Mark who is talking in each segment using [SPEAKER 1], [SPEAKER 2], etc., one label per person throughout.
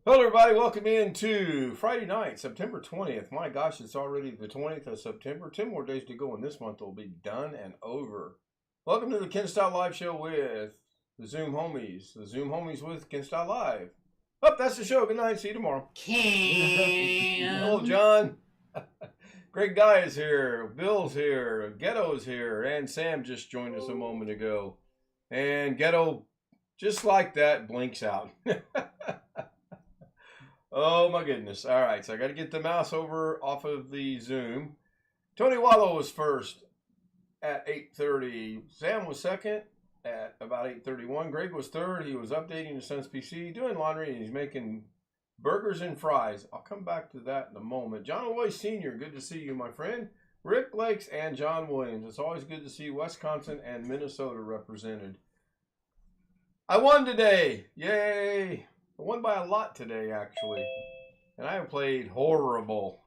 [SPEAKER 1] Hello, everybody. Welcome into Friday night, September 20th. My gosh, it's already the 20th of September. 10 more days to go, and this month will be done and over. Welcome to the Ken Style Live Show with the Zoom Homies. The Zoom Homies with Ken Style Live. Oh, that's the show. Good night. See you tomorrow.
[SPEAKER 2] Ken.
[SPEAKER 1] Hello, John. Great guy is here. Bill's here. Ghetto's here. And Sam just joined us a moment ago. And Ghetto, just like that, blinks out. Oh my goodness. All right, so I got to get the mouse over off of the Zoom. Tony Wallow was first at 8:30. Sam was second at about 8:31. Greg was third. He was updating his son's PC, doing laundry, and he's making burgers and fries. I'll come back to that in a moment. John Aloy Sr., good to see you, my friend. Rick Lakes and John Williams. It's always good to see Wisconsin and Minnesota represented. I won today. Yay. I won by a lot today, actually. And I have played horrible.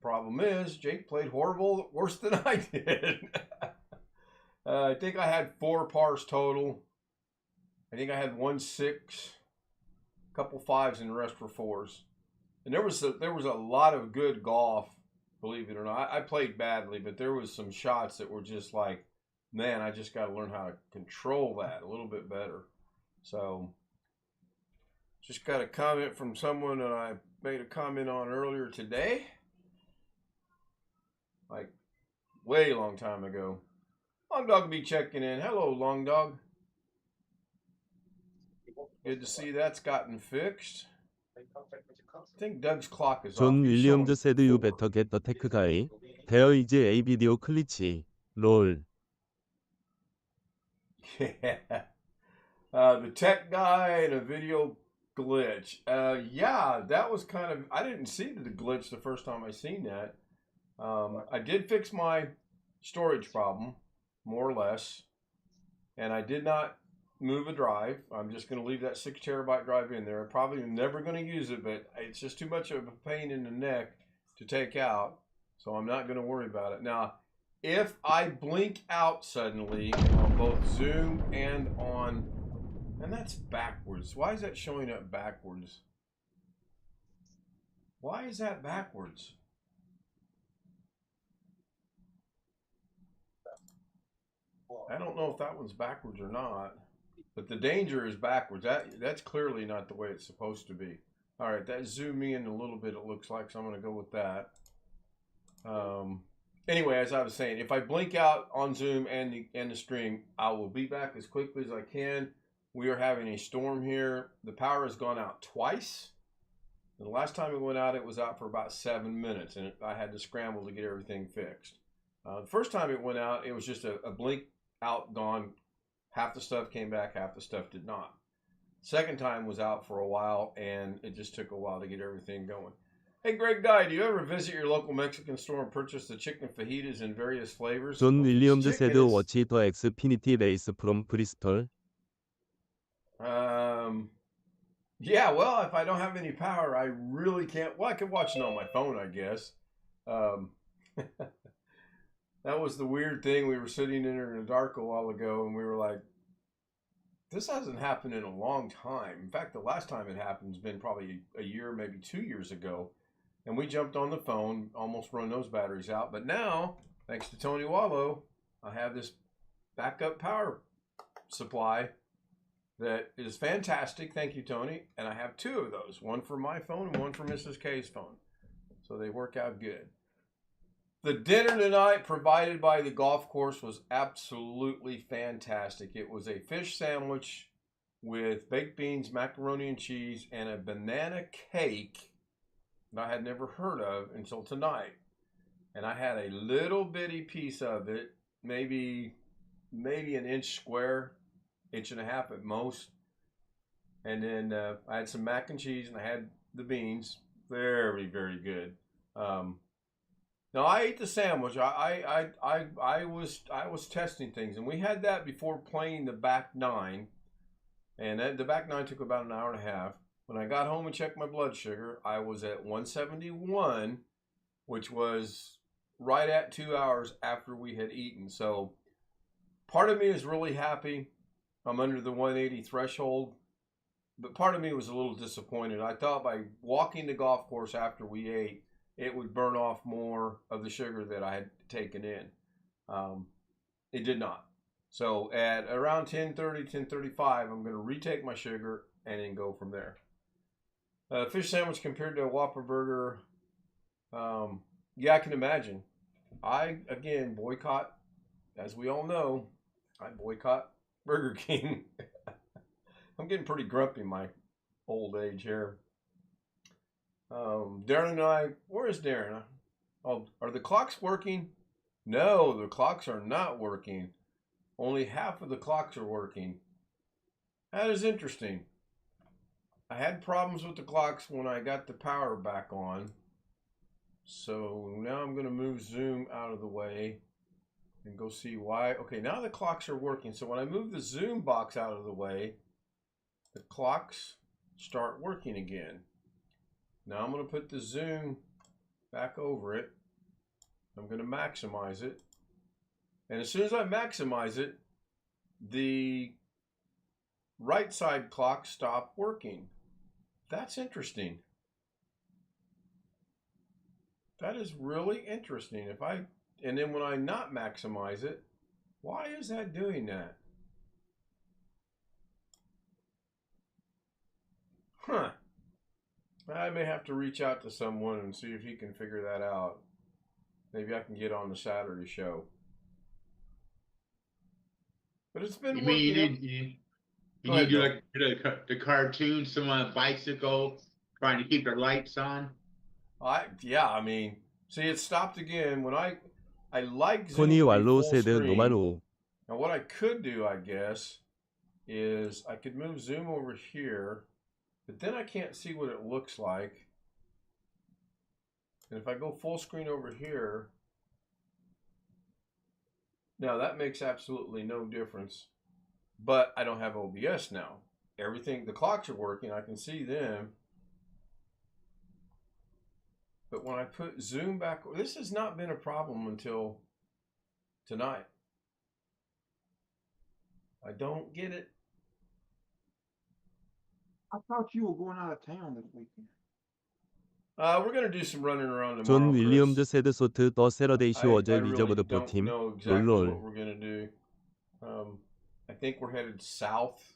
[SPEAKER 1] Problem is, Jake played horrible worse than I did. I think I had 4 pars total. I think I had 1 6, a couple 5s, and the rest were 4s. And there was a lot of good golf, believe it or not. I played badly, but there was some shots that were just like, man, I just got to learn how to control that a little bit better. So, just got a comment from someone that I made a comment on earlier today. Like, way long time ago. Long Dog be checking in. Hello, Long Dog. Good to see that's gotten fixed. I think Doug's clock is
[SPEAKER 3] 존
[SPEAKER 1] off. He's
[SPEAKER 3] 윌리엄즈
[SPEAKER 1] showing
[SPEAKER 3] said you
[SPEAKER 1] 4.
[SPEAKER 3] better get the tech guy. There is a video glitch. lol.
[SPEAKER 1] Yeah. The tech guy and a video glitch. Yeah, that was kind of, I didn't see the glitch the first time I seen that. I did fix my storage problem, more or less, and I did not move a drive. I'm just going to leave that 6 terabyte drive in there. I'm probably never going to use it, but it's just too much of a pain in the neck to take out, so I'm not going to worry about it. Now, if I blink out suddenly on both Zoom and on, and that's backwards. Why is that showing up backwards? Why is that backwards? I don't know if that one's backwards or not, but the danger is backwards. That's clearly not the way it's supposed to be. All right, that zoomed me in a little bit, it looks like, so I'm going to go with that. Anyway, as I was saying, if I blink out on Zoom and the stream, I will be back as quickly as I can. We are having a storm here. The power has gone out twice. And the last time it went out, it was out for about 7 minutes, and I had to scramble to get everything fixed. The first time it went out, it was just a blink out, gone. Half the stuff came back, half the stuff did not. Second time was out for a while, and it just took a while to get everything going. Hey, Greg Guy, do you ever visit your local Mexican store and purchase the chicken fajitas in various flavors?
[SPEAKER 3] 존
[SPEAKER 1] Well, if it's
[SPEAKER 3] 윌리엄즈
[SPEAKER 1] chicken,
[SPEAKER 3] said
[SPEAKER 1] it's
[SPEAKER 3] watch the Xfinity race from Bristol.
[SPEAKER 1] yeah. Well, if I don't have any power, I really can't. Well, I could watch it on my phone, I guess. Um, that was the weird thing. We were sitting in the dark a while ago, and we were like, "This hasn't happened in a long time." In fact, the last time it happened has been probably a year, maybe 2 years ago. And we jumped on the phone, almost run those batteries out. But now, thanks to Tony Wallow, I have this backup power supply that is fantastic. Thank you, Tony. And I have two of those, one for my phone and one for Mrs. K's phone. So they work out good. The dinner tonight provided by the golf course was absolutely fantastic. It was a fish sandwich with baked beans, macaroni and cheese, and a banana cake that I had never heard of until tonight. And I had a little bitty piece of it, maybe an inch square, inch and a half at most. And then I had some mac and cheese, and I had the beans. Very, very good. Now I ate the sandwich. I was testing things, and we had that before playing the back nine, and the back nine took about an hour and a half. When I got home and checked my blood sugar, I was at 171, which was right at 2 hours after we had eaten. So part of me is really happy. I'm under the 180 threshold, but part of me was a little disappointed. I thought by walking the golf course after we ate, it would burn off more of the sugar that I had taken in. It did not. So at around 10:30, 10:35, I'm going to retake my sugar and then go from there. Fish sandwich compared to a Whopper burger. Yeah, I can imagine. I, again, boycott, as we all know, I boycott Burger King. I'm getting pretty grumpy in my old age here. Darren and I, where is Darren? Oh, are the clocks working? No, the clocks are not working. Only half of the clocks are working. That is interesting. I had problems with the clocks when I got the power back on. So now I'm going to move Zoom out of the way and go see why. Okay, now the clocks are working. So when I move the Zoom box out of the way, the clocks start working again. Now I'm going to put the Zoom back over it. I'm going to maximize it. And as soon as I maximize it, the right side clock stopped working. That's interesting. That is really interesting. And then when I not maximize it, why is that doing that? Huh. I may have to reach out to someone and see if he can figure that out. Maybe I can get on the Saturday show. But it's been
[SPEAKER 2] You mean you
[SPEAKER 1] working.
[SPEAKER 2] need
[SPEAKER 1] Go
[SPEAKER 2] to
[SPEAKER 1] ahead,
[SPEAKER 2] do
[SPEAKER 1] Bill.
[SPEAKER 2] like the cartoon, someone on a bicycle trying to keep their lights on?
[SPEAKER 1] I mean, see, it stopped again when I like Zoom
[SPEAKER 3] 토니
[SPEAKER 1] to be
[SPEAKER 3] 왈로우
[SPEAKER 1] full
[SPEAKER 3] said
[SPEAKER 1] screen.
[SPEAKER 3] 노마루.
[SPEAKER 1] Now what I could do, I guess, is I could move Zoom over here, but then I can't see what it looks like. And if I go full screen over here, now that makes absolutely no difference. But I don't have OBS now. Everything, the clocks are working, I can see them. But when I put Zoom back, this has not been a problem until tonight. I don't get it.
[SPEAKER 4] I thought you were going out of town this weekend.
[SPEAKER 1] We're going to do some running around
[SPEAKER 3] 존
[SPEAKER 1] tomorrow,
[SPEAKER 3] 윌리엄즈
[SPEAKER 1] Chris.
[SPEAKER 3] said 소트 더 세러데이 쇼
[SPEAKER 1] I
[SPEAKER 3] 어제
[SPEAKER 1] really
[SPEAKER 3] 리저브드
[SPEAKER 1] don't
[SPEAKER 3] 포팀.
[SPEAKER 1] know exactly
[SPEAKER 3] 롤롤.
[SPEAKER 1] what we're going to do. I think we're headed south,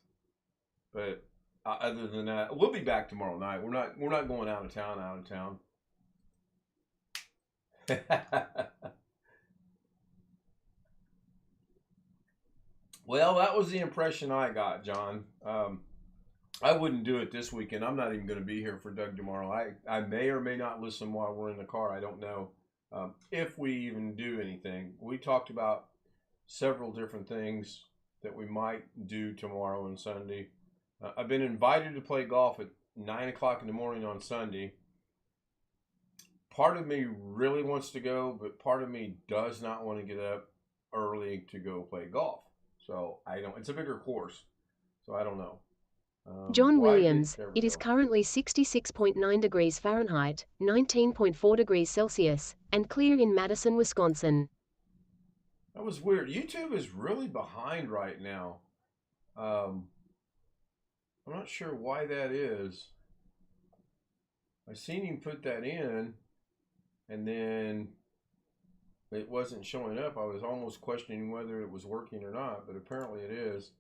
[SPEAKER 1] but other than that, we'll be back tomorrow night. We're not going out of town. Well, that was the impression I got, John. I wouldn't do it this weekend. I'm not even going to be here for Doug tomorrow. I may or may not listen while we're in the car. I don't know if we even do anything. We talked about several different things that we might do tomorrow and Sunday. I've been invited to play golf at 9 o'clock in the morning on Sunday. part of me really wants to go, but part of me does not want to get up early to go play golf. So I don't. It's a bigger course, so I don't know.
[SPEAKER 5] John
[SPEAKER 1] Why did
[SPEAKER 5] Williams,
[SPEAKER 1] there we
[SPEAKER 5] it is
[SPEAKER 1] go.
[SPEAKER 5] currently 66.9 degrees Fahrenheit, 19.4 degrees Celsius, and clear in Madison, Wisconsin.
[SPEAKER 1] That was weird. YouTube is really behind right now. I'm not sure why that is. I seen him put that in, and then it wasn't showing up. I was almost questioning whether it was working or not, but apparently it is.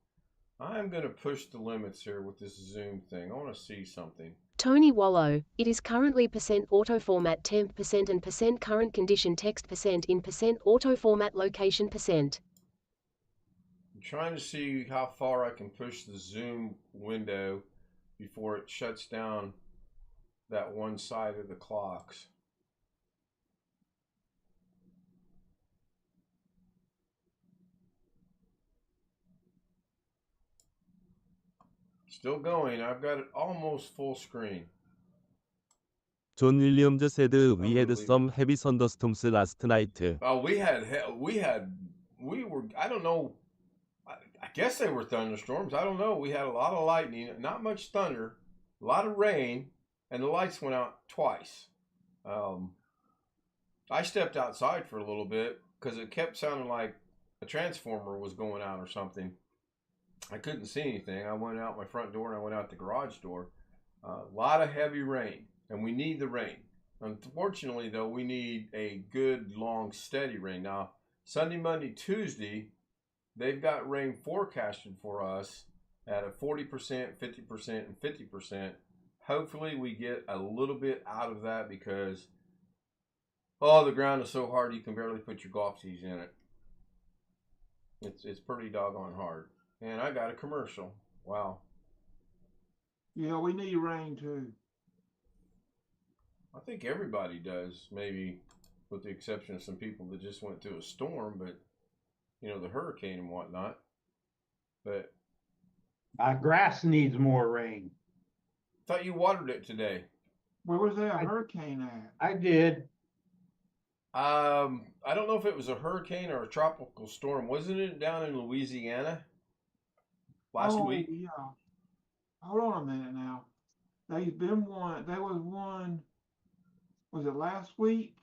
[SPEAKER 1] I'm going to push the limits here with this Zoom thing. I want to see something.
[SPEAKER 5] Tony Wallow, it is currently % auto format temp % and % current condition text % in % auto format location %.
[SPEAKER 1] I'm trying to see how far I can push the Zoom window before it shuts down that one side of the clocks. Still going. I've got it almost full screen.
[SPEAKER 3] 존 윌리엄즈 said we
[SPEAKER 1] gonna
[SPEAKER 3] had
[SPEAKER 1] leave
[SPEAKER 3] some heavy thunderstorms last night.
[SPEAKER 1] Oh, we were, I don't know. I guess they were thunderstorms. I don't know. We had a lot of lightning, not much thunder, a lot of rain, and the lights went out twice. I stepped outside for a little bit because it kept sounding like a transformer was going out or something. I couldn't see anything. I went out my front door and I went out the garage door. A lot of heavy rain, and we need the rain. Unfortunately, though, we need a good, long, steady rain. Now, Sunday, Monday, Tuesday, they've got rain forecasted for us at a 40%, 50%, and 50%. Hopefully, we get a little bit out of that because, the ground is so hard you can barely put your golf tees in it. It's pretty doggone hard. And I got a commercial. Wow.
[SPEAKER 4] Yeah, we need rain too.
[SPEAKER 1] I think everybody does, maybe with the exception of some people that just went through a storm, but, the hurricane and whatnot. But
[SPEAKER 6] My grass needs more rain.
[SPEAKER 1] I thought you watered it today.
[SPEAKER 4] Where was there a hurricane at?
[SPEAKER 6] I did.
[SPEAKER 1] I don't know if it was a hurricane or a tropical storm. Wasn't it down in Louisiana last week?
[SPEAKER 4] Yeah. Hold on a minute now. There's been one. There was one. Was it last week?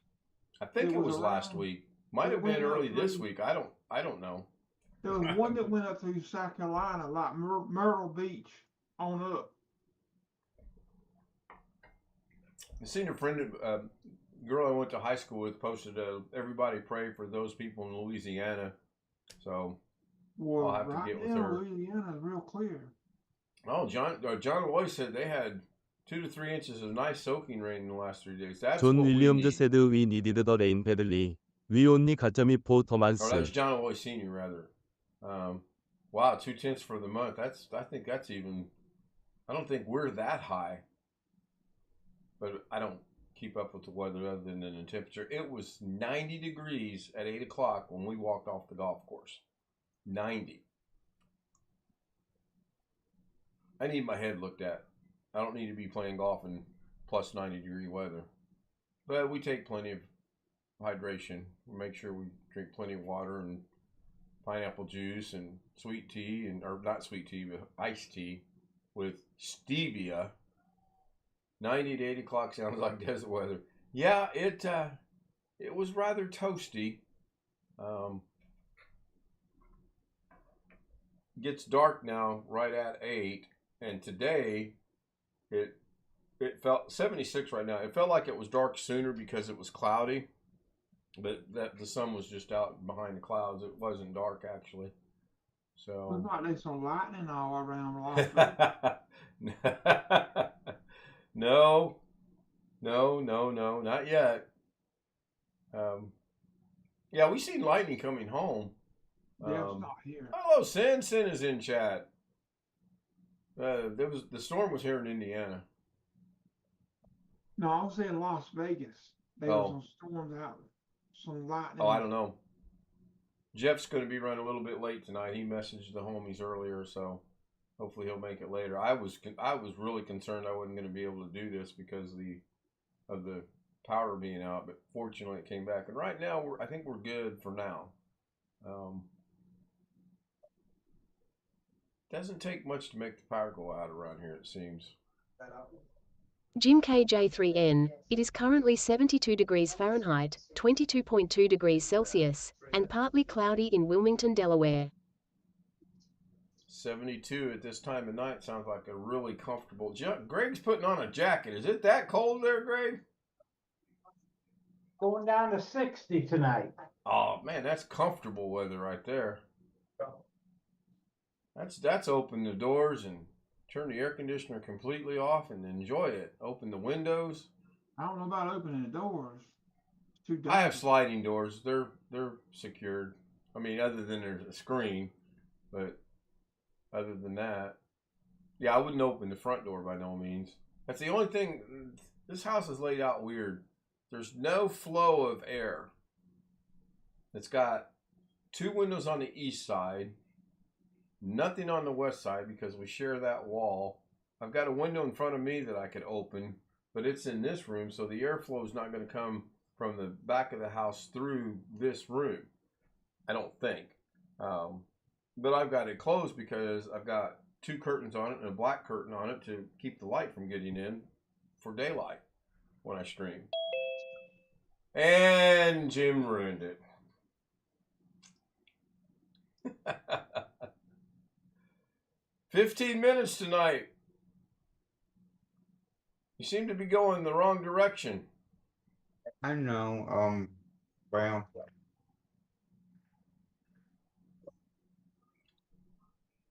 [SPEAKER 1] I think it was last
[SPEAKER 4] around-
[SPEAKER 1] week. Might
[SPEAKER 4] it
[SPEAKER 1] have been
[SPEAKER 4] went up
[SPEAKER 1] early this
[SPEAKER 4] through-
[SPEAKER 1] week. I don't know.
[SPEAKER 4] There was one that went up through South Carolina, like Myrtle Beach on up.
[SPEAKER 1] I seen a friend, girl I went to high school with, posted everybody pray for those people in Louisiana. So
[SPEAKER 4] Well,
[SPEAKER 1] I'll have to
[SPEAKER 4] right
[SPEAKER 1] get with
[SPEAKER 4] now,
[SPEAKER 1] her.
[SPEAKER 4] Louisiana's real clear.
[SPEAKER 1] Oh, John Roy said they had 2 to 3 inches of nice soaking rain in the last 3 days. That's
[SPEAKER 3] 존
[SPEAKER 1] what we
[SPEAKER 3] 윌리엄즈
[SPEAKER 1] need.
[SPEAKER 3] said we needed the rain badly. We only got 점4
[SPEAKER 1] Or that was
[SPEAKER 3] 더만스.
[SPEAKER 1] John Roy Senior, rather. Wow, 2/10 for the month. I think that's even. I don't think we're that high. But I don't keep up with the weather other than the temperature. It was 90 degrees at 8 o'clock when we walked off the golf course. 90. I need my head looked at. I don't need to be playing golf in plus 90 degree weather. But we take plenty of hydration. We make sure we drink plenty of water and pineapple juice and sweet tea, or not sweet tea, but iced tea with stevia. 90 to 8 o'clock sounds like desert weather. Yeah, it was rather toasty. Gets dark now right at 8, and today it felt 76 right now. It felt like it was dark sooner because it was cloudy, but that the sun was just out behind the clouds. It wasn't dark actually. So
[SPEAKER 4] Looks like there's some lightning all around Wall Street.
[SPEAKER 1] No, not yet. Yeah, we seen lightning coming home.
[SPEAKER 4] Yeah, it's not here.
[SPEAKER 1] Hello, Sin. Sin is in chat. The storm was here in Indiana.
[SPEAKER 4] No, I was in Las Vegas. There was some storms out. Some lightning.
[SPEAKER 1] Oh, I don't know. Jeff's going to be running a little bit late tonight. He messaged the homies earlier, so hopefully he'll make it later. I was really concerned I wasn't going to be able to do this because of the power being out, but fortunately it came back. And right now, I think we're good for now. Doesn't take much to make the power go out around here, it seems.
[SPEAKER 5] Jim KJ3N, it is currently 72 degrees Fahrenheit, 22.2 degrees Celsius, and partly cloudy in Wilmington, Delaware.
[SPEAKER 1] 72 at this time of night sounds like a really comfortable. Greg's putting on a jacket. Is it that cold there, Greg?
[SPEAKER 6] Going down to 60 tonight.
[SPEAKER 1] Oh man, that's comfortable weather right there. That's open the doors and turn the air conditioner completely off and enjoy it. Open the windows.
[SPEAKER 4] I don't know about opening the doors. It's too
[SPEAKER 1] I have
[SPEAKER 4] dangerous.
[SPEAKER 1] sliding doors. They're secured. I mean, other than there's a screen, but other than that, yeah, I wouldn't open the front door by no means. That's the only thing. This house is laid out weird. There's no flow of air. It's got 2 windows on the east side, nothing on the west side because we share that wall. I've got a window in front of me that I could open, but it's in this room, so the airflow is not going to come from the back of the house through this room, I don't think. But I've got it closed because I've got 2 curtains on it and a black curtain on it to keep the light from getting in for daylight when I stream. And Jim ruined it. 15 minutes tonight. You seem to be going the wrong direction.
[SPEAKER 7] I know, well,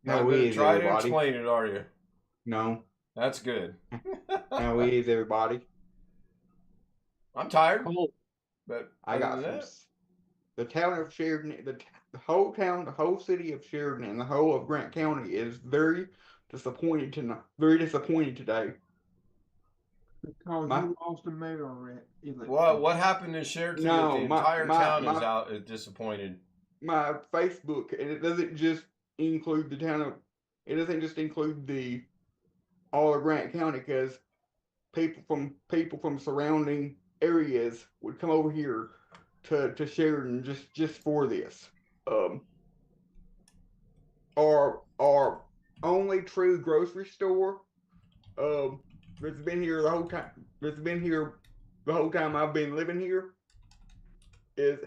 [SPEAKER 1] Not
[SPEAKER 7] how
[SPEAKER 1] going to
[SPEAKER 7] is
[SPEAKER 1] try to
[SPEAKER 7] everybody?
[SPEAKER 1] explain it, are you?
[SPEAKER 7] No,
[SPEAKER 1] That's good.
[SPEAKER 7] how is everybody?
[SPEAKER 1] I'm tired,
[SPEAKER 6] Cold.
[SPEAKER 1] but
[SPEAKER 7] I
[SPEAKER 1] other
[SPEAKER 7] got
[SPEAKER 1] than
[SPEAKER 7] some,
[SPEAKER 1] that,
[SPEAKER 7] the town of Sheridan, the whole town, the whole city of Sheridan and the whole of Grant County is very disappointed today.
[SPEAKER 4] Because
[SPEAKER 7] My,
[SPEAKER 4] you lost a mayor already.
[SPEAKER 1] what happened in Sheraton that the
[SPEAKER 7] no,
[SPEAKER 1] entire town is
[SPEAKER 7] my,
[SPEAKER 1] is disappointed?
[SPEAKER 7] my Facebook, and it doesn't just include the town of, it doesn't just include all of Grant County, because people from surrounding areas would come over here to Sheridan just for this. Our only true grocery store, that's been here the whole time. That's been here the whole time I've been living here.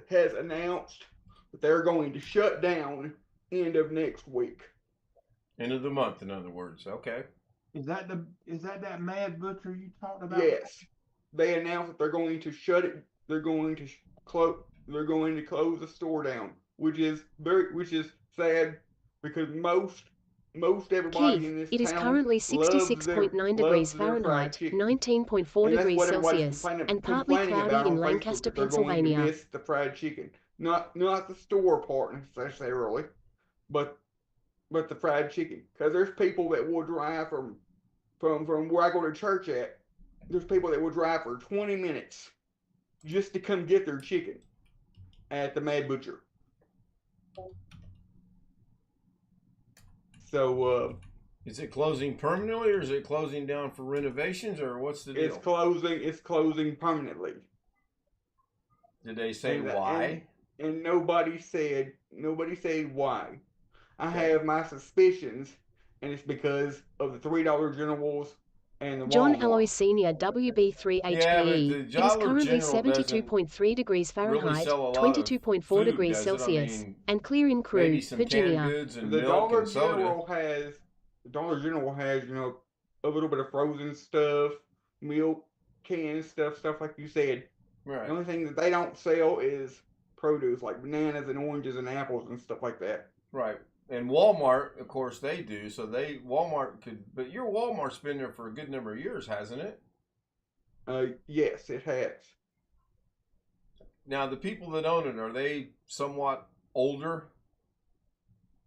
[SPEAKER 7] Has announced that they're going to shut down end of next week.
[SPEAKER 1] End of the month, in other words. Okay.
[SPEAKER 4] Is that Mad Butcher you talked about?
[SPEAKER 7] Yes, they announced that they're going to shut it. They're going to close. They're going to close the store down, which is sad because most everybody
[SPEAKER 5] Keith,
[SPEAKER 7] in this
[SPEAKER 5] it is
[SPEAKER 7] town
[SPEAKER 5] currently 66.9 degrees
[SPEAKER 7] loves their fried
[SPEAKER 5] Fahrenheit,
[SPEAKER 7] chicken.
[SPEAKER 5] 19.4
[SPEAKER 7] And that's
[SPEAKER 5] degrees
[SPEAKER 7] what everybody's
[SPEAKER 5] Celsius, and partly
[SPEAKER 7] complaining
[SPEAKER 5] cloudy
[SPEAKER 7] about
[SPEAKER 5] in
[SPEAKER 7] on Facebook,
[SPEAKER 5] Lancaster,
[SPEAKER 7] that they're going to
[SPEAKER 5] Pennsylvania.
[SPEAKER 7] miss the fried chicken. Not the store part necessarily, but the fried chicken. Because there's people that will drive from where I go to church at. There's people that will drive for 20 minutes just to come get their chicken at the Mad Butcher. So
[SPEAKER 1] Is it closing permanently, or is it closing down for renovations, or what's the deal?
[SPEAKER 7] it's closing permanently.
[SPEAKER 1] Did they say
[SPEAKER 7] And,
[SPEAKER 1] why?
[SPEAKER 7] And nobody said why. I
[SPEAKER 1] Okay.
[SPEAKER 7] have my suspicions, and it's because of the $3 Generals and the
[SPEAKER 5] John
[SPEAKER 7] Walmart.
[SPEAKER 5] Alloy Senior WB3HPE.
[SPEAKER 1] Yeah, but the
[SPEAKER 5] It is
[SPEAKER 1] Dollar
[SPEAKER 5] currently
[SPEAKER 1] General
[SPEAKER 5] 72.3 degrees
[SPEAKER 1] really
[SPEAKER 5] Fahrenheit,
[SPEAKER 1] sell a lot of
[SPEAKER 5] 22.4
[SPEAKER 1] food,
[SPEAKER 5] degrees
[SPEAKER 1] does it? I
[SPEAKER 5] Celsius,
[SPEAKER 1] mean,
[SPEAKER 5] and clear in Crew,
[SPEAKER 1] maybe some canned
[SPEAKER 5] Virginia.
[SPEAKER 1] goods and
[SPEAKER 7] The
[SPEAKER 1] milk
[SPEAKER 7] Dollar
[SPEAKER 1] and soda.
[SPEAKER 7] General has, a little bit of frozen stuff, milk, canned stuff like you said.
[SPEAKER 1] Right.
[SPEAKER 7] The only thing that they don't sell is produce, like bananas and oranges and apples and stuff like that.
[SPEAKER 1] Right. And Walmart, of course, they do. So Walmart could, but your Walmart's been there for a good number of years, hasn't it?
[SPEAKER 7] Yes, it has.
[SPEAKER 1] Now, the people that own it, are they somewhat older?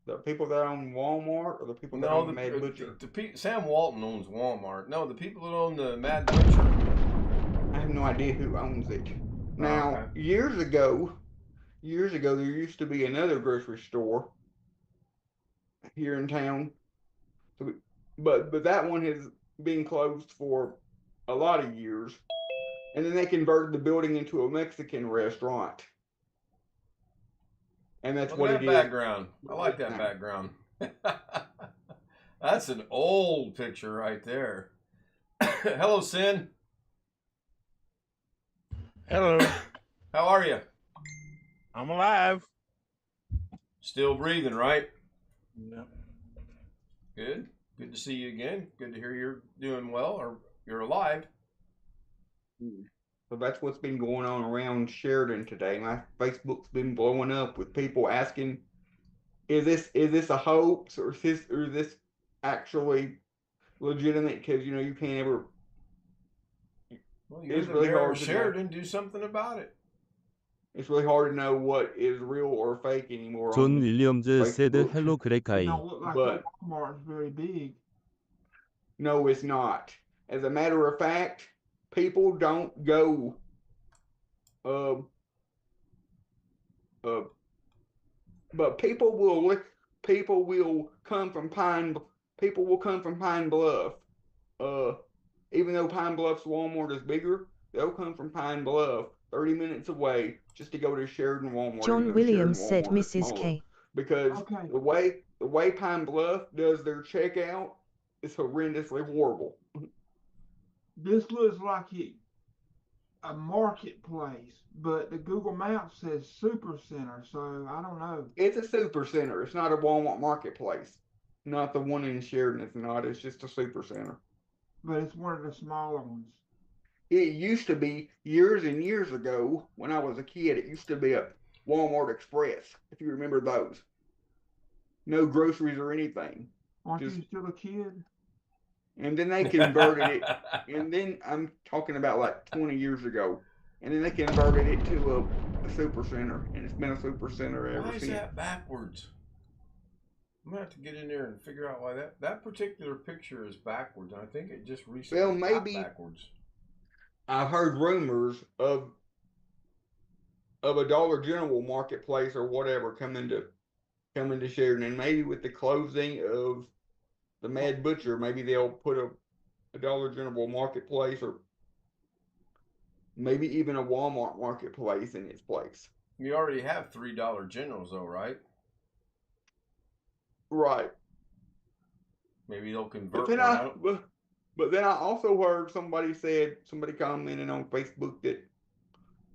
[SPEAKER 7] The people that own Walmart or the people that own the Mad Butcher?
[SPEAKER 1] Sam Walton owns Walmart. No, the people that own the Mad Butcher.
[SPEAKER 7] I have no idea who owns it. Now,
[SPEAKER 1] okay.
[SPEAKER 7] years ago, there used to be another grocery store here in town. But that one has been closed for a lot of years. And then they converted the building into a Mexican restaurant. And that's
[SPEAKER 1] Look
[SPEAKER 7] what
[SPEAKER 1] at
[SPEAKER 7] it
[SPEAKER 1] that
[SPEAKER 7] is.
[SPEAKER 1] background. I like that
[SPEAKER 7] now.
[SPEAKER 1] background. That's an old picture right there. Hello, Sin.
[SPEAKER 8] Hello,
[SPEAKER 1] How are you?
[SPEAKER 8] I'm alive.
[SPEAKER 1] Still breathing, right?
[SPEAKER 8] Yep.
[SPEAKER 1] Good. Good to see you again. Good to hear you're doing well or you're alive.
[SPEAKER 7] So that's what's been going on around Sheridan today. My Facebook's been blowing up with people asking, is this a hoax, or is this actually legitimate? Because you can't ever.
[SPEAKER 1] Well, you're
[SPEAKER 7] It's
[SPEAKER 1] the
[SPEAKER 7] really
[SPEAKER 1] mayor
[SPEAKER 7] hard
[SPEAKER 1] of
[SPEAKER 7] to know.
[SPEAKER 1] Sheridan. Do something about it.
[SPEAKER 7] It's really hard to know what is real or fake anymore
[SPEAKER 3] 존
[SPEAKER 7] on
[SPEAKER 3] 윌리엄즈 said
[SPEAKER 7] Facebook.
[SPEAKER 3] hello
[SPEAKER 4] It
[SPEAKER 3] 그레카이.
[SPEAKER 4] don't look like
[SPEAKER 7] But
[SPEAKER 4] Walmart's very big.
[SPEAKER 7] no, it's not. As a matter of fact, people don't go. But people will come from People will come from Pine Bluff. Even though Pine Bluff's Walmart is bigger, they'll come from Pine Bluff, 30 minutes away, just to go to Sheridan Walmart.
[SPEAKER 9] John Williams said Mrs. K.
[SPEAKER 7] Because
[SPEAKER 4] Okay.
[SPEAKER 7] the way Pine Bluff does their checkout is horrendously horrible.
[SPEAKER 4] This looks like a marketplace, but the Google Maps says super center, so I don't know.
[SPEAKER 7] It's a super center. It's not a Walmart marketplace. Not the one in Sheridan. It's not. It's just a super center.
[SPEAKER 4] But it's one of the smaller ones.
[SPEAKER 7] It used to be years and years ago when I was a kid. It used to be a Walmart Express, if you remember those. No groceries or anything.
[SPEAKER 4] Aren't
[SPEAKER 7] Just-
[SPEAKER 4] you still a kid?
[SPEAKER 7] And then they converted it. And then I'm talking about like 20 years ago. And then they converted it to a super center. And it's been a super center ever
[SPEAKER 1] Why is
[SPEAKER 7] since.
[SPEAKER 1] that backwards? I'm gonna have to get in there and figure out why that particular picture is backwards. I think it just recently
[SPEAKER 7] Well,
[SPEAKER 1] got
[SPEAKER 7] maybe-
[SPEAKER 1] backwards.
[SPEAKER 7] I've heard rumors of a Dollar General marketplace or whatever coming to Sheridan, and maybe with the closing of the Mad Butcher, maybe they'll put a Dollar General marketplace, or maybe even a Walmart marketplace in its place.
[SPEAKER 1] You already have $3 Generals though, right?
[SPEAKER 7] Right.
[SPEAKER 1] Maybe they'll
[SPEAKER 7] But
[SPEAKER 1] convert
[SPEAKER 7] then
[SPEAKER 1] one.
[SPEAKER 7] but then I also heard somebody commenting on Facebook that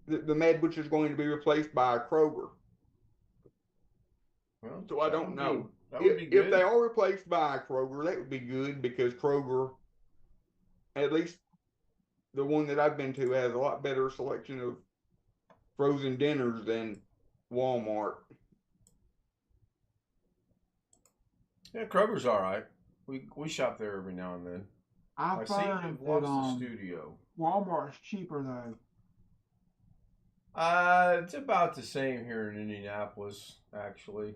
[SPEAKER 7] the Mad Butcher is going to be replaced by a Kroger.
[SPEAKER 1] Well,
[SPEAKER 7] So I
[SPEAKER 1] that
[SPEAKER 7] don't
[SPEAKER 1] would
[SPEAKER 7] know.
[SPEAKER 1] be- That would be good.
[SPEAKER 7] If they are replaced by a Kroger, that would be good, because Kroger, at least the one that I've been to, has a lot better selection of frozen dinners than Walmart.
[SPEAKER 1] Yeah, Kroger's all right. We shop there every now and then.
[SPEAKER 4] I
[SPEAKER 1] I seem to have
[SPEAKER 4] find that
[SPEAKER 1] lost the studio.
[SPEAKER 4] Walmart's cheaper though.
[SPEAKER 1] It's about the same here in Indianapolis, actually.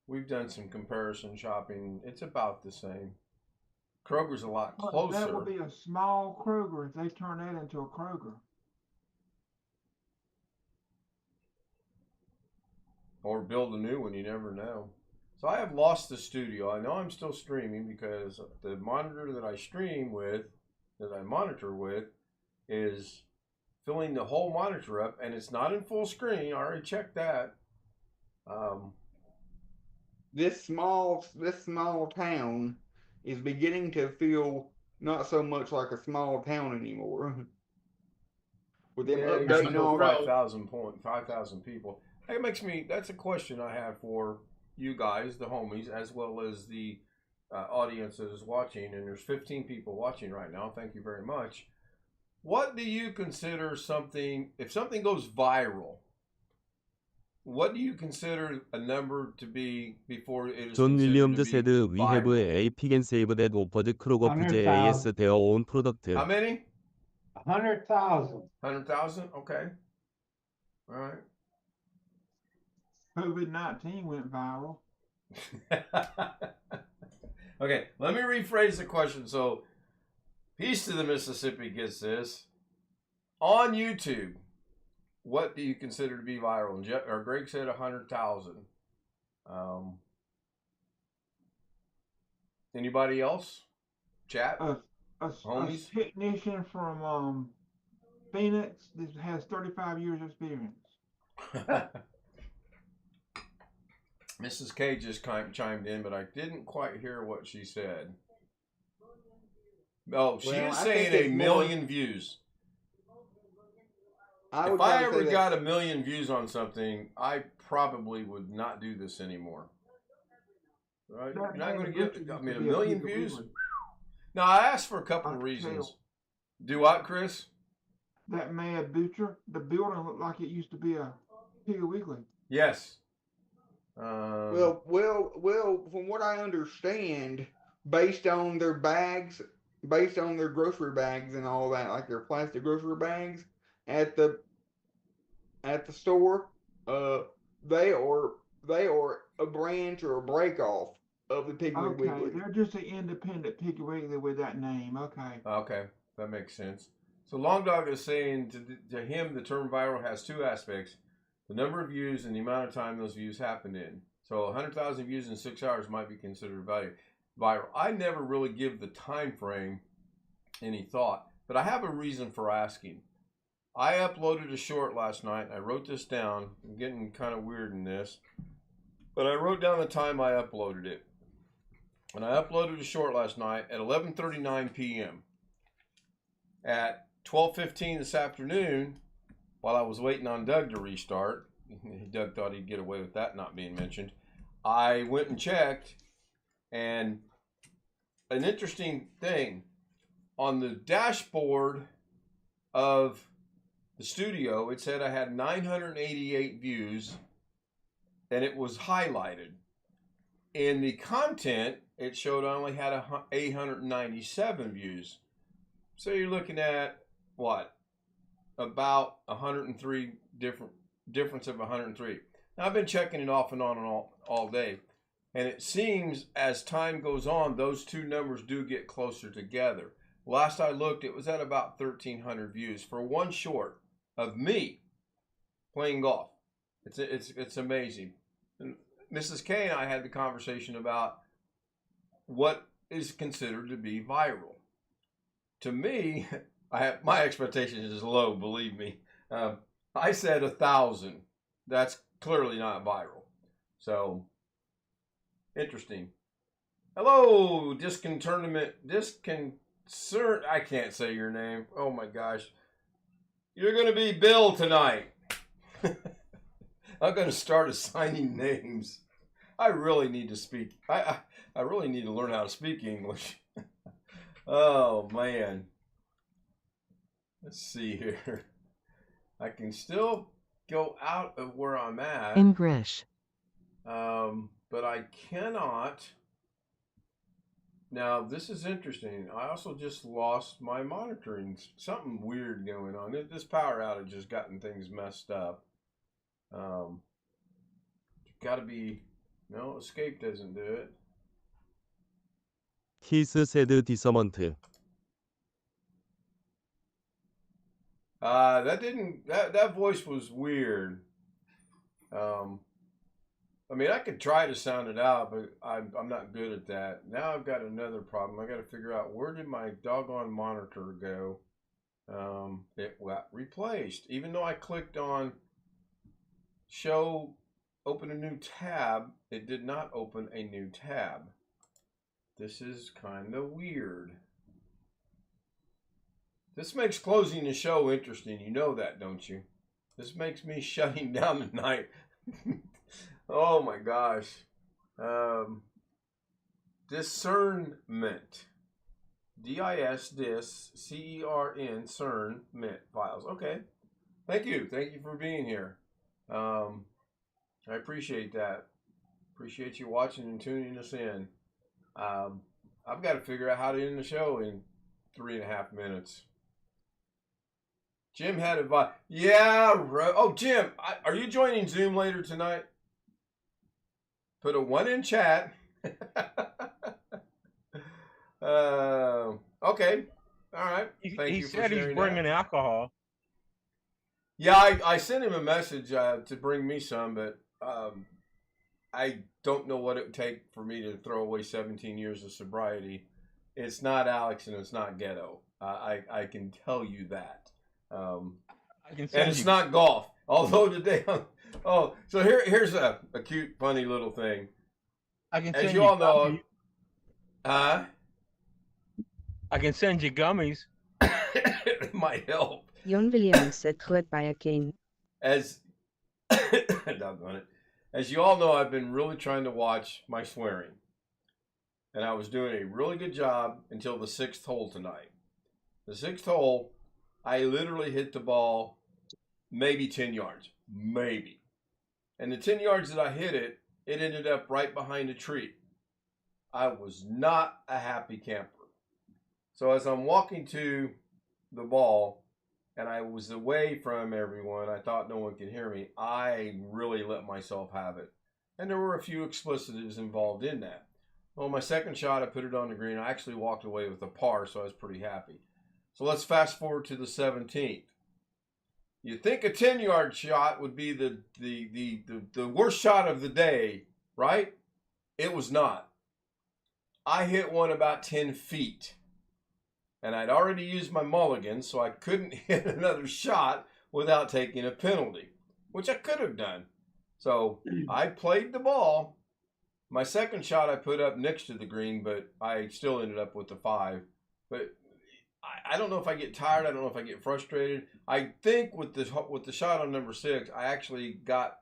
[SPEAKER 1] We've done some comparison shopping. It's about the same. Kroger's a lot
[SPEAKER 4] But
[SPEAKER 1] closer.
[SPEAKER 4] that would be a small Kroger if they turn that into a Kroger.
[SPEAKER 1] Or build a new one, you never know. So I have lost the studio. I know I'm still streaming because the monitor that I stream with, that I monitor with, is filling the whole monitor up, and it's not in full screen. I already checked that.
[SPEAKER 7] This small town is beginning to feel not so much like a small town anymore. With them
[SPEAKER 1] Yeah,
[SPEAKER 7] updating all that.
[SPEAKER 1] 5,000 people. That makes me. That's a question I have for you guys, the homies, as well as the audience that is watching. And there's 15 people watching right now. Thank you very much. What do you consider something? If something goes viral, what do you consider a number to be before it is
[SPEAKER 3] 존
[SPEAKER 1] considered
[SPEAKER 3] 윌리엄즈
[SPEAKER 1] to
[SPEAKER 3] said
[SPEAKER 1] be
[SPEAKER 3] we have
[SPEAKER 1] viral?
[SPEAKER 3] a pick and save that offers Kroger Foods
[SPEAKER 6] 100,000.
[SPEAKER 3] as their own product.
[SPEAKER 1] How many?
[SPEAKER 6] 100,000.
[SPEAKER 1] 100,000. Okay. All right.
[SPEAKER 4] COVID-19 went viral.
[SPEAKER 1] Okay, let me rephrase the question. So, Peace to the Mississippi gets this. On YouTube, what do you consider to be viral? And Greg said 100,000. Anybody else? Chat?
[SPEAKER 4] a
[SPEAKER 1] Homies?
[SPEAKER 4] technician from Phoenix that has 35 years experience.
[SPEAKER 1] Mrs. K just chimed in, but I didn't quite hear what she said. Oh, she
[SPEAKER 2] Well,
[SPEAKER 1] is
[SPEAKER 2] I
[SPEAKER 1] saying
[SPEAKER 2] think
[SPEAKER 1] a
[SPEAKER 2] it's
[SPEAKER 1] million views.
[SPEAKER 2] I would
[SPEAKER 1] If I
[SPEAKER 2] gotta say
[SPEAKER 1] ever
[SPEAKER 2] that-
[SPEAKER 1] got a million views on something, I probably would not do this anymore. Right? You're
[SPEAKER 4] That
[SPEAKER 1] not
[SPEAKER 4] man
[SPEAKER 1] going to
[SPEAKER 4] Butcher
[SPEAKER 1] get,
[SPEAKER 4] used
[SPEAKER 1] I
[SPEAKER 4] to
[SPEAKER 1] mean, a
[SPEAKER 4] be
[SPEAKER 1] million
[SPEAKER 4] Piggly
[SPEAKER 1] views?
[SPEAKER 4] Wiggly.
[SPEAKER 1] Now, I asked for a couple
[SPEAKER 4] I
[SPEAKER 1] of
[SPEAKER 4] could
[SPEAKER 1] reasons.
[SPEAKER 4] tell.
[SPEAKER 1] Do what, Chris?
[SPEAKER 4] That Mad Butcher, the building looked like it used to be a Piggly Wiggly.
[SPEAKER 1] Yes.
[SPEAKER 2] Well, from what I understand, based on their bags, based on their grocery bags and all that, like their plastic grocery bags at the store, they are a branch or a break off of the Piggly
[SPEAKER 4] Okay,
[SPEAKER 2] Wiggly.
[SPEAKER 4] they're just an independent Piggly Wiggly with that name. Okay.
[SPEAKER 1] Okay, that makes sense. So Long Dog is saying to him the term viral has two aspects: the number of views and the amount of time those views happened in. So 100,000 views in 6 hours might be considered viral. I never really give the time frame any thought, but I have a reason for asking. I uploaded a short last night. I wrote this down. I'm getting kind of weird in this, but I wrote down the time I uploaded it. And I uploaded a short last night at 11:39 p.m. At 12:15 this afternoon, while I was waiting on Doug to restart, Doug thought he'd get away with that not being mentioned, I went and checked, and an interesting thing, on the dashboard of the studio, it said I had 988 views, and it was highlighted. In the content, it showed I only had 897 views. So you're looking at what? About 103 difference of 103. Now I've been checking it off and on and all day, and it seems as time goes on, those two numbers do get closer together. Last I looked, it was at about 1,300 views for one short of me playing golf. It's amazing. And Mrs. K and I had the conversation about what is considered to be viral. To me, my expectation is low, believe me. I said 1,000. That's clearly not viral. So, interesting. Hello, I can't say your name. Oh my gosh. You're going to be Bill tonight. I'm going to start assigning names. I really need to speak. I really need to learn how to speak English. Oh, man. Let's see here. I can still go out of where I'm at.
[SPEAKER 9] Engrish.
[SPEAKER 1] But I cannot. Now, this is interesting. I also just lost my monitoring. Something weird going on. This power outage has gotten things messed up. Got to be... No, escape doesn't do it.
[SPEAKER 3] 키스 새드 디서먼트.
[SPEAKER 1] That voice was weird. I mean, I could try to sound it out, but I'm not good at that. Now I've got another problem. I got to figure out, where did my doggone monitor go? It got replaced. Even though I clicked on show, open a new tab, it did not open a new tab. This is kind of weird. This makes closing the show interesting. You know that, don't you? This makes me shutting down the night. Oh my gosh. Discernment. D-I-S-C-E-R-N, CERN-ment files. Okay. Thank you. Thank you for being here. I appreciate that. Appreciate you watching and tuning us in. I've got to figure out how to end the show in 3.5 minutes. Jim had advice. Yeah. Oh, Jim, are you joining Zoom later tonight? Put a 1 in chat. Okay. All right. Thank
[SPEAKER 8] He
[SPEAKER 1] you for
[SPEAKER 8] said he's
[SPEAKER 1] sharing
[SPEAKER 8] bringing
[SPEAKER 1] that.
[SPEAKER 8] alcohol.
[SPEAKER 1] Yeah, I sent him a message to bring me some, but I don't know what it would take for me to throw away 17 years of sobriety It's not Alex and it's not Ghetto. I can tell you that. And it's not golf. Although today, so here's a cute, funny little thing.
[SPEAKER 8] I can
[SPEAKER 1] As
[SPEAKER 8] send
[SPEAKER 1] you all know,
[SPEAKER 8] I can send you gummies.
[SPEAKER 1] It might help.
[SPEAKER 9] Jon Williams said clit by again.
[SPEAKER 1] As doggone it. As you all know, I've been really trying to watch my swearing. And I was doing a really good job until the 6th hole tonight. The 6th hole, I literally hit the ball maybe 10 yards. Maybe. And the 10 yards that I hit it, it ended up right behind a tree. I was not a happy camper. So as I'm walking to the ball, and I was away from everyone, I thought no one could hear me, I really let myself have it. And there were a few explicitives involved in that. Well, my second shot, I put it on the green. I actually walked away with a par, so I was pretty happy. So let's fast forward to the 17th. You'd think a 10-yard shot would be the worst shot of the day, right? It was not. I hit one about 10 feet. And I'd already used my mulligan, so I couldn't hit another shot without taking a penalty, which I could have done. So I played the ball. My second shot I put up next to the green, but I still ended up with the 5. But I don't know if I get tired. I don't know if I get frustrated. I think with the shot on number 6, I actually got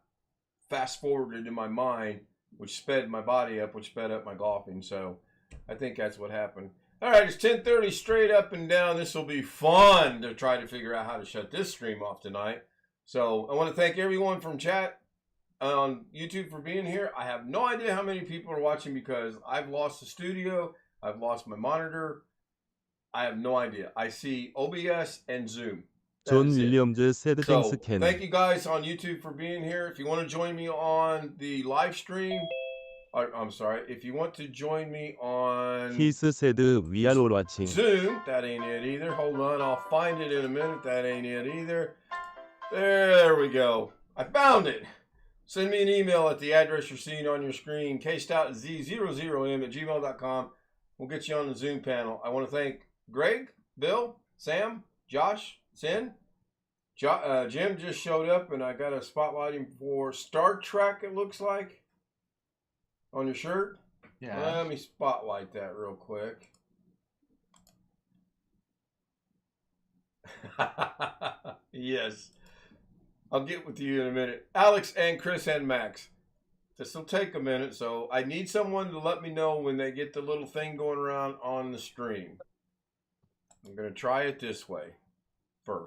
[SPEAKER 1] fast forwarded in my mind, which sped my body up, which sped up my golfing. So I think that's what happened. All right, it's 10:30 straight up and down. This will be fun to try to figure out how to shut this stream off tonight. So I want to thank everyone from chat on YouTube for being here. I have no idea how many people are watching because I've lost the studio. I've lost my monitor. I have no idea. I see OBS and Zoom.
[SPEAKER 3] 존 윌리엄즈 said
[SPEAKER 1] So
[SPEAKER 3] thanks Ken.
[SPEAKER 1] thank you guys on YouTube for being here. If you want to join me on the live stream, I'm sorry. If you want to join me on
[SPEAKER 3] He said we are all watching.
[SPEAKER 1] Zoom, that ain't it either. Hold on, I'll find it in a minute. That ain't it either. There we go. I found it. Send me an email at the address you're seeing on your screen, kstoutz00m@gmail.com. We'll get you on the Zoom panel. I want to thank Greg, Bill, Sam, Josh, Sin. Jim just showed up, and I got a spotlighting for Star Trek, it looks like, on your shirt.
[SPEAKER 10] Yeah.
[SPEAKER 1] Let me spotlight that real quick. Yes. I'll get with you in a minute. Alex and Chris and Max. This will take a minute, so I need someone to let me know when they get the little thing going around on the stream. I'm going to try it this way first.